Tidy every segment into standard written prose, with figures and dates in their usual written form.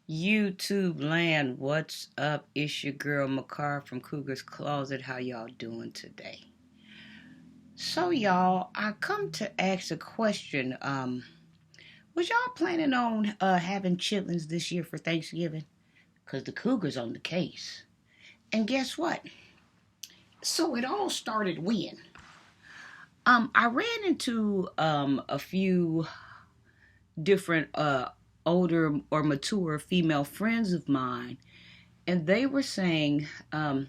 YouTube land, what's up? It's your girl Makar from Cougar's Closet. How y'all doing today? So y'all, I come to ask a question. Was y'all planning on having chitlins this year for Thanksgiving? Cause the Cougars on the case. And guess what? So it all started when? I ran into a few different older or mature female friends of mine, and they were saying that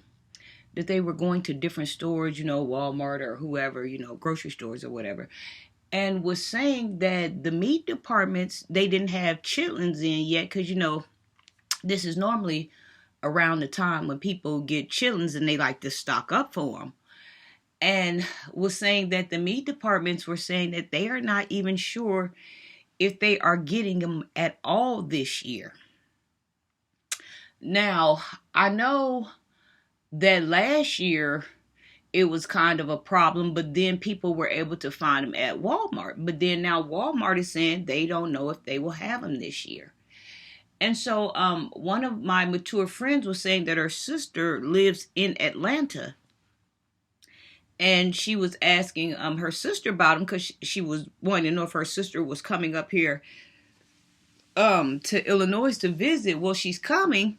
they were going to different stores, Walmart or whoever, grocery stores or whatever, and was saying that the meat departments, they didn't have chitlins in yet because, this is normally around the time when people get chitlins and they like to stock up for them. And was saying that the meat departments were saying that they are not even sure if they are getting them at all this year. Now, I know that last year it was kind of a problem, but then people were able to find them at Walmart. But then now Walmart is saying they don't know if they will have them this year. And so one of my mature friends was saying that her sister lives in Atlanta. And she was asking her sister about them because she was wanting to know if her sister was coming up here to Illinois to visit. Well, she's coming,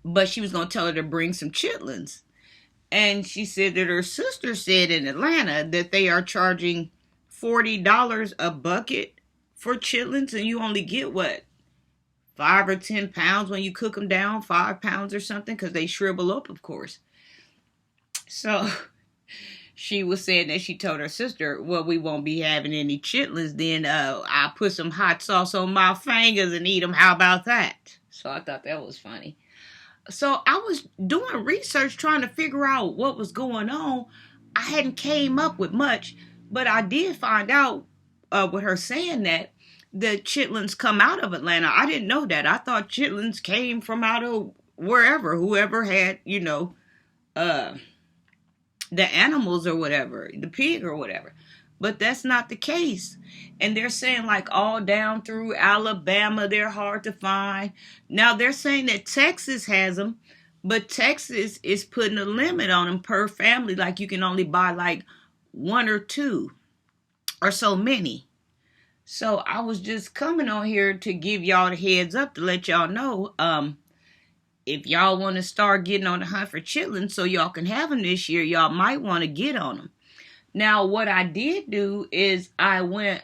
but she was going to tell her to bring some chitlins. And she said that her sister said in Atlanta that they are charging $40 a bucket for chitlins, and you only get what, 5 or 10 pounds when you cook them down, 5 pounds or something, because they shrivel up, of course. So she was saying that she told her sister, well, we won't be having any chitlins. Then I'll put some hot sauce on my fingers and eat them. How about that? So I thought that was funny. So I was doing research trying to figure out what was going on. I hadn't came up with much, but I did find out with her saying that the chitlins come out of Atlanta. I didn't know that. I thought chitlins came from out of wherever, whoever had, the animals or whatever, the pig or whatever. But that's not the case. And they're saying like all down through Alabama, they're hard to find. Now they're saying that Texas has them, but Texas is putting a limit on them per family. Like you can only buy like one or two or so many. So I was just coming on here to give y'all the heads up to let y'all know, if y'all want to start getting on the hunt for chitlins so y'all can have them this year, y'all might want to get on them. Now, what I did do is I went,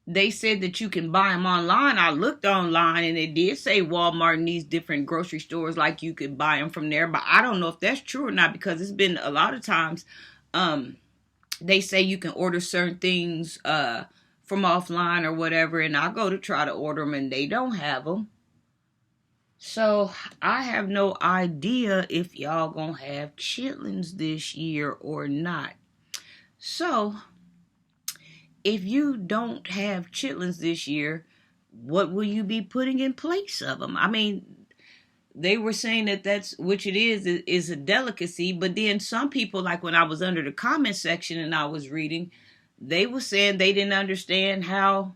they said that you can buy them online. I looked online and it did say Walmart and these different grocery stores, like you could buy them from there. But I don't know if that's true or not, because it's been a lot of times, they say you can order certain things from offline or whatever, and I go to try to order them and they don't have them. So I have no idea if y'all gonna have chitlins this year or not. So if you don't have chitlins this year, what will you be putting in place of them? I mean, they were saying that that's, which it is a delicacy. But then some people, like when I was under the comment section and I was reading, they were saying they didn't understand how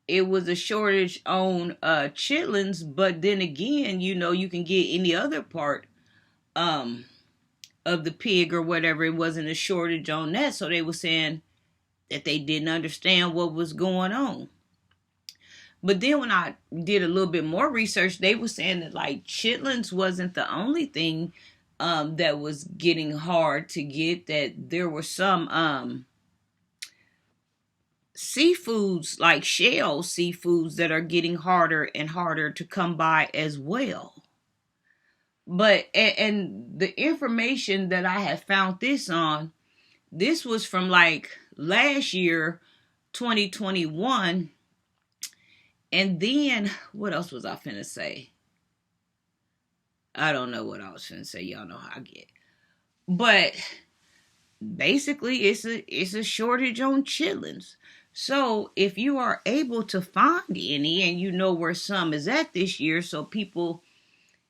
it was a shortage on chitlins. But then again, you can get any other part of the pig or whatever. It wasn't a shortage on that. So they were saying that they didn't understand what was going on. But then when I did a little bit more research, they were saying that like chitlins wasn't the only thing that was getting hard to get, that there were some seafoods, like shell seafoods, that are getting harder and harder to come by as well. But, and the information that I have found this on, this was from like last year, 2021. And then, what else was I finna say? I don't know what I was finna say. Y'all know how I get. But basically, it's a shortage on chitlins. So if you are able to find any, and you know where some is at this year, so people,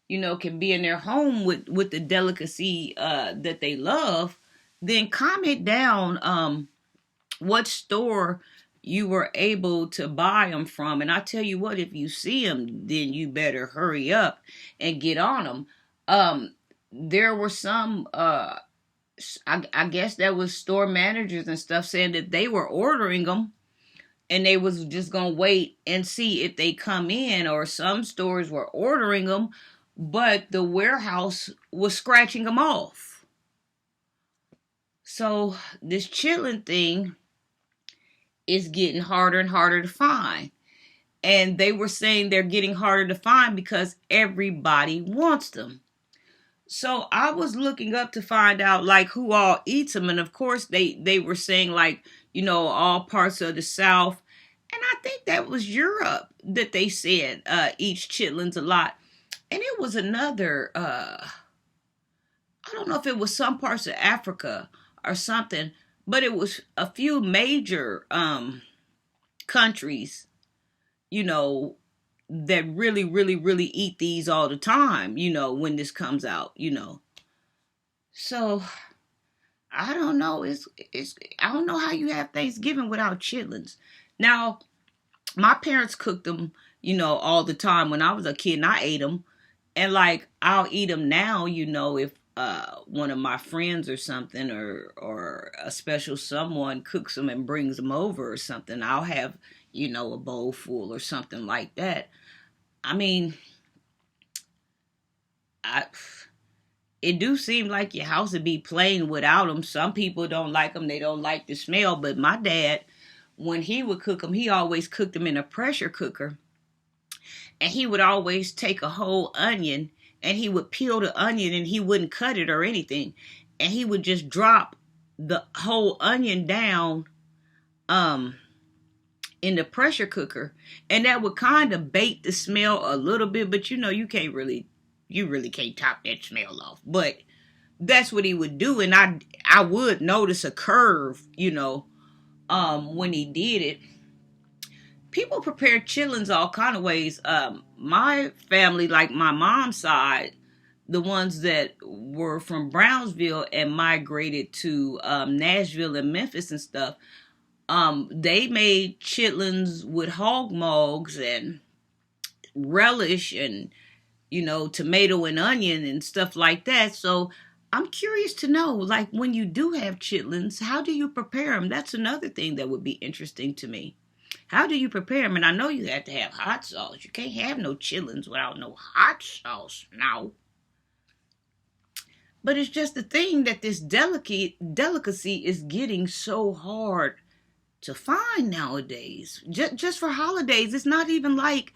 can be in their home with the delicacy that they love, then comment down what store you were able to buy them from. And I tell you what, if you see them, then you better hurry up and get on them. There were some, I guess that was store managers and stuff saying that they were ordering them and they was just gonna wait and see if they come in, or some stores were ordering them, but the warehouse was scratching them off. So this chitlin thing is getting harder and harder to find. And they were saying they're getting harder to find because everybody wants them. So I was looking up to find out like who all eats them. And of course they were saying like, all parts of the South. And I think that was Europe that they said eats chitlins a lot. And it was another, I don't know if it was some parts of Africa or something, but it was a few major countries, that really, really, really eat these all the time, when this comes out. So I don't know. It's I don't know how you have Thanksgiving without chitlins. Now, my parents cooked them, all the time when I was a kid, and I ate them. And like I'll eat them now, if one of my friends or something, or a special someone cooks them and brings them over or something, I'll have, a bowl full or something like that. I mean, it do seem like your house would be plain without them. Some people don't like them. They don't like the smell. But my dad, when he would cook them, he always cooked them in a pressure cooker. And he would always take a whole onion and he would peel the onion and he wouldn't cut it or anything. And he would just drop the whole onion down in the pressure cooker. And that would kind of bait the smell a little bit. But you really can't top that smell off. But that's what he would do. And I would notice a curve, when he did it. People prepare chitlins all kind of ways. My family, like my mom's side, the ones that were from Brownsville and migrated to Nashville and Memphis and stuff, they made chitlins with hog mugs and relish and, tomato and onion and stuff like that. So I'm curious to know, like, when you do have chitlins, how do you prepare them? That's another thing that would be interesting to me. How do you prepare them? And I know you have to have hot sauce. You can't have no chitlins without no hot sauce now. But it's just the thing that this delicacy is getting so hard to find nowadays. Just for holidays. It's not even like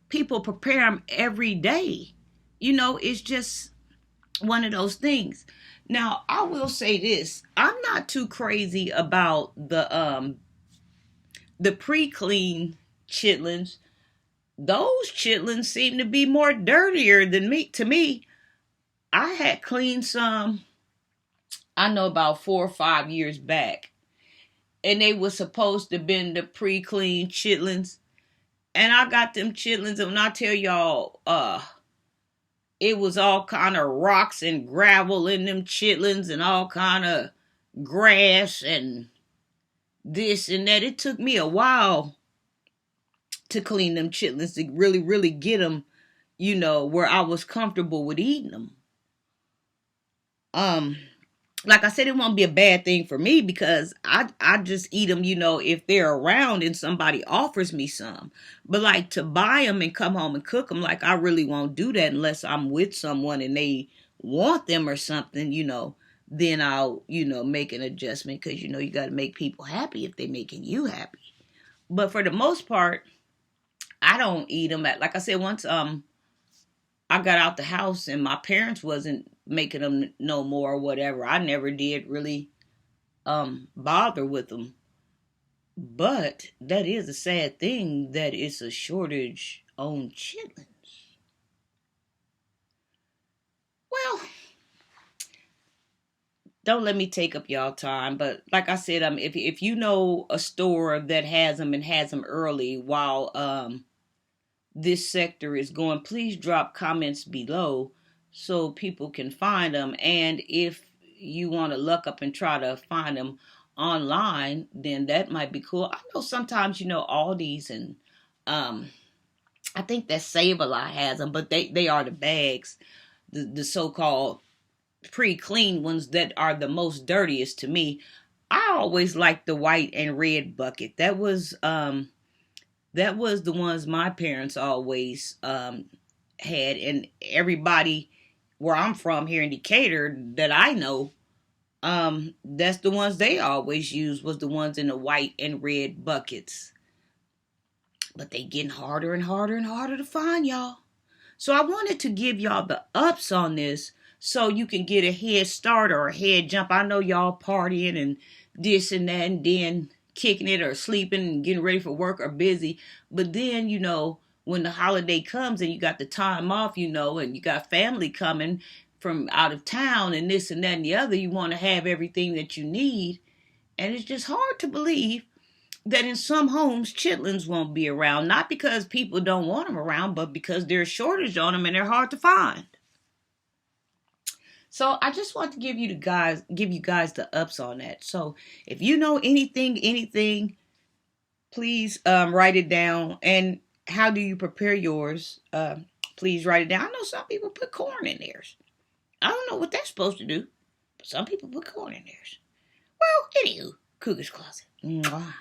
people prepare them every day. It's just one of those things. Now, I will say this. I'm not too crazy about the pre-clean chitlins. Those chitlins seem to be more dirtier than me. To me, I had cleaned some, I know, about 4 or 5 years back. And they were supposed to be the pre-clean chitlins. And I got them chitlins, and when I tell y'all, it was all kind of rocks and gravel in them chitlins and all kind of grass and this and that. It took me a while to clean them chitlins to really, really get them, where I was comfortable with eating them. Like I said, it won't be a bad thing for me because I just eat them, if they're around and somebody offers me some. But like to buy them and come home and cook them, like I really won't do that unless I'm with someone and they want them or something, then I'll, make an adjustment because, you got to make people happy if they're making you happy. But for the most part, I don't eat them. Like I said, once I got out the house and my parents wasn't making them no more or whatever, I never did really bother with them. But that is a sad thing that it's a shortage on chitlins. Well, don't let me take up y'all time, but like I said, if you know a store that has them and has them early while this sector is going, please drop comments below so people can find them. And if you want to look up and try to find them online, then that might be cool. I know sometimes, Aldi's and um I think that Save a Lot has them, but they are the bags, the so-called pre-clean ones that are the most dirtiest to me. I always liked the white and red bucket. That was the ones my parents always had, and everybody where I'm from here in Decatur that I know, that's the ones they always used, was the ones in the white and red buckets. But they getting harder and harder and harder to find, y'all. So I wanted to give y'all the ups on this so you can get a head start or a head jump. I know y'all partying and this and that, and then kicking it or sleeping and getting ready for work or busy. But then, when the holiday comes and you got the time off, and you got family coming from out of town and this and that and the other, you want to have everything that you need. And it's just hard to believe that in some homes chitlins won't be around, not because people don't want them around, but because there's a shortage on them and they're hard to find. So I just want to give you guys the ups on that. So if you know anything, please write it down. And how do you prepare yours? Please write it down. I know some people put corn in theirs. I don't know what that's supposed to do, but some people put corn in theirs. Well, anywho, Cougar's Closet. Mwah.